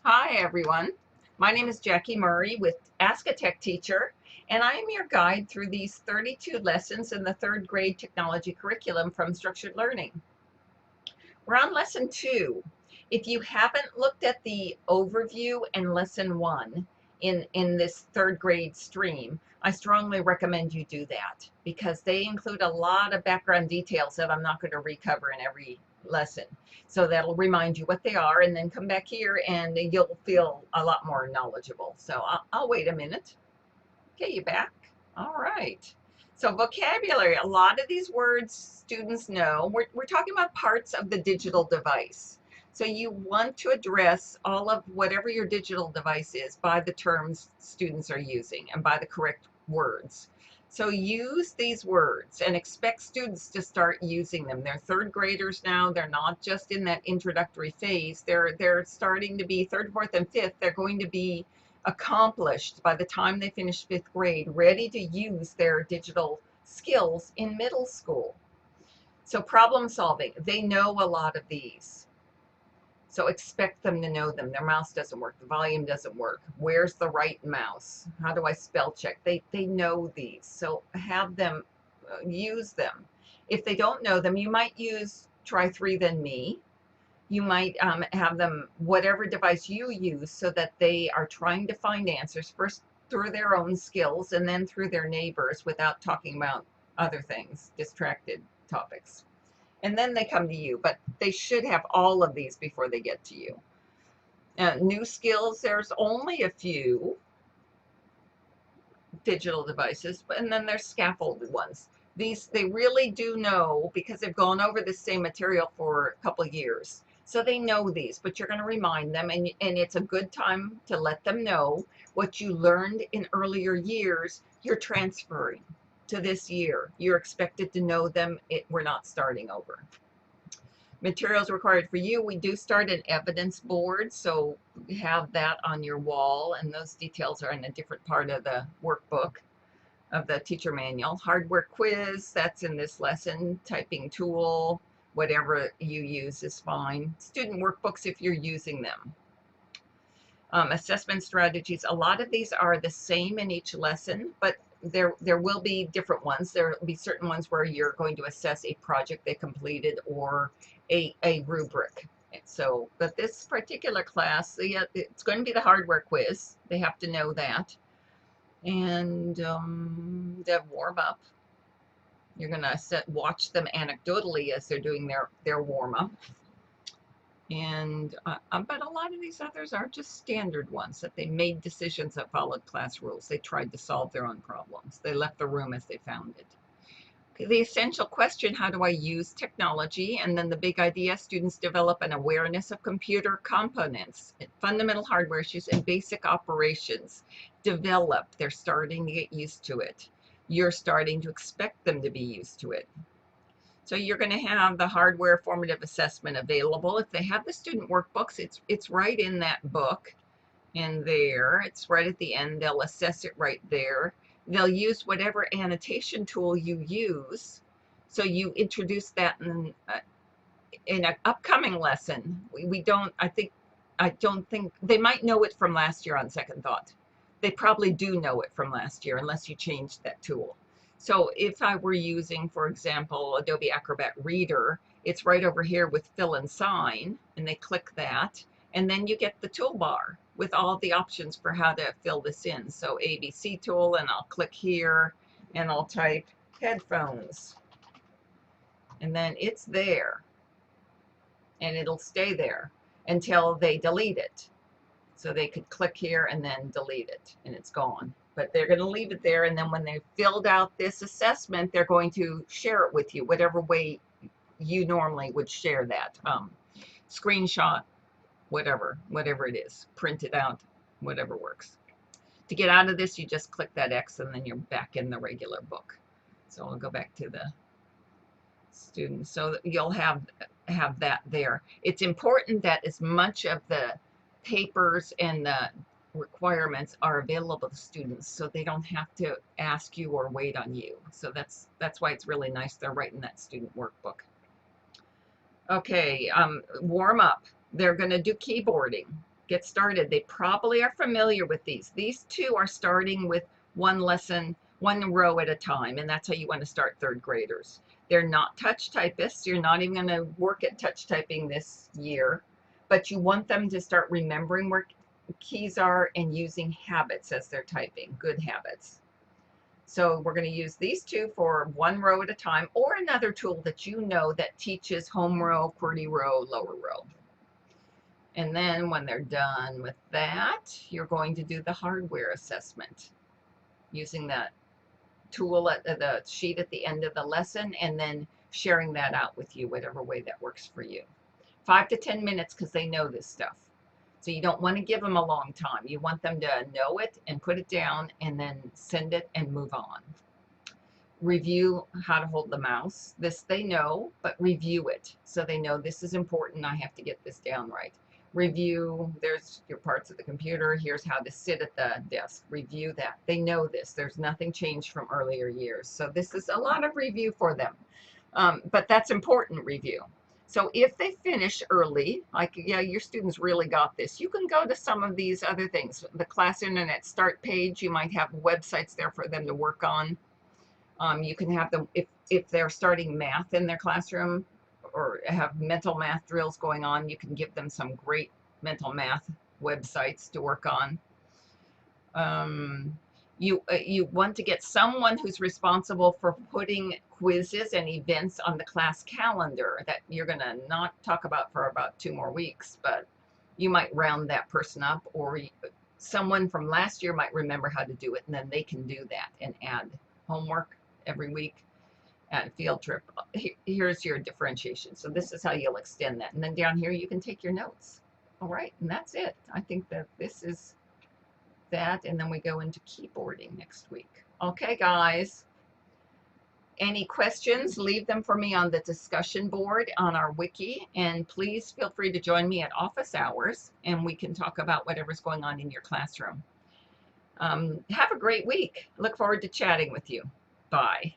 Hi, everyone. My name is Jackie Murray with Ask a Tech Teacher, and I am your guide through these 32 lessons in the third grade technology curriculum from Structured Learning. We're on lesson 2. If you haven't looked at the overview and lesson 1 in this third grade stream, I strongly recommend you do that because they include a lot of background details that I'm not going to recover in every lesson. So that'll remind you what they are, and then come back here and you'll feel a lot more knowledgeable. So I'll wait a minute. Okay, you back? All right. So vocabulary, a lot of these words students know. We're talking about parts of the digital device. So you want to address all of whatever your digital device is by the terms students are using and by the correct words. So use these words and expect students to start using them. They're third graders now. They're not just in that introductory phase. They're starting to be third, fourth, and fifth. They're going to be accomplished by the time they finish fifth grade, ready to use their digital skills in middle school. So problem solving, they know a lot of these. So expect them to know them. Their mouse doesn't work, the volume doesn't work. Where's the right mouse? How do I spell check? They know these. So have them use them. If they don't know them, you might use try three then me. You might have them, whatever device you use, so that they are trying to find answers first through their own skills and then through their neighbors without talking about other things, distracted topics. And then they come to you, but they should have all of these before they get to you. New skills, there's only a few digital devices, and then there's scaffolded ones. These they really do know because they've gone over the same material for a couple of years. So they know these, but you're going to remind them, and it's a good time to let them know what you learned in earlier years, you're transferring to this year. You're expected to know them. We're not starting over. Materials required for you, we do start an evidence board, so we have that on your wall, and those details are in a different part of the workbook of the teacher manual. Hardware quiz, that's in this lesson. Typing tool, whatever you use is fine. Student workbooks if you're using them. Assessment strategies, a lot of these are the same in each lesson, but there will be different ones. There will be certain ones where you're going to assess a project they completed or a rubric. So, but this particular class, it's going to be the hardware quiz. They have to know that. And the warm up. You're going to watch them anecdotally as they're doing their warm up. And but a lot of these others are just standard ones that they made decisions that followed class rules. They tried to solve their own problems. They left the room as they found it. Okay, the essential question, how do I use technology? And then the big idea, students develop an awareness of computer components, fundamental hardware issues, and basic operations. Develop, they're starting to get used to it. You're starting to expect them to be used to it. So you're going to have the hardware formative assessment available. If they have the student workbooks, it's right in that book in there. It's right at the end. They'll assess it right there. They'll use whatever annotation tool you use. So you introduce that in an upcoming lesson. We don't, I don't think, they might know it from last year on second thought. They probably do know it from last year unless you changed that tool. So if I were using, for example, Adobe Acrobat Reader, it's right over here with fill and sign, and they click that, and then you get the toolbar with all the options for how to fill this in. So ABC tool, and I'll click here, and I'll type headphones, and then it's there, and it'll stay there until they delete it. So they could click here and then delete it, and it's gone. But they're going to leave it there, and then when they filled out this assessment, they're going to share it with you, whatever way you normally would share that. Screenshot, whatever it is, print it out, whatever works. To get out of this, you just click that X, and then you're back in the regular book. So I'll go back to the students. So you'll have that there. It's important that as much of the papers and the requirements are available to students so they don't have to ask you or wait on you. So that's why it's really nice they're right in that student workbook. Okay, warm up. They're going to do keyboarding. get started. They probably are familiar with these. These two are starting with one lesson, one row at a time, and that's how you want to start third graders. They're not touch typists. You're not even going to work at touch typing this year, but you want them to start remembering where keys are and using habits as they're typing, good habits. So we're going to use these two for one row at a time, or another tool that you know that teaches home row, QWERTY row, lower row. And then when they're done with that, you're going to do the hardware assessment using that tool at the sheet at the end of the lesson, and then sharing that out with you, whatever way that works for you. 5 to 10 minutes, because they know this stuff. So you don't want to give them a long time. You want them to know it and put it down and then send it and move on. Review how to hold the mouse. This they know, but review it so they know this is important. I have to get this down right. Review, there's your parts of the computer. Here's how to sit at the desk. Review that. They know this. There's nothing changed from earlier years. So this is a lot of review for them. But that's important review. So if they finish early, like, yeah, your students really got this, you can go to some of these other things. The Class Internet Start page, you might have websites there for them to work on. You can have them, if they're starting math in their classroom or have mental math drills going on, you can give them some great mental math websites to work on. You want to get someone who's responsible for putting quizzes and events on the class calendar that you're going to not talk about for about 2 more weeks, but you might round that person up, or someone from last year might remember how to do it, and then they can do that and add homework every week, add field trip. Here's your differentiation. So this is how you'll extend that. And then down here you can take your notes. All right, and that's it. I think that this is that, and then we go into keyboarding next week. Okay, guys. Any questions, leave them for me on the discussion board on our wiki, and please feel free to join me at office hours, and we can talk about whatever's going on in your classroom. Have a great week. Look forward to chatting with you. Bye.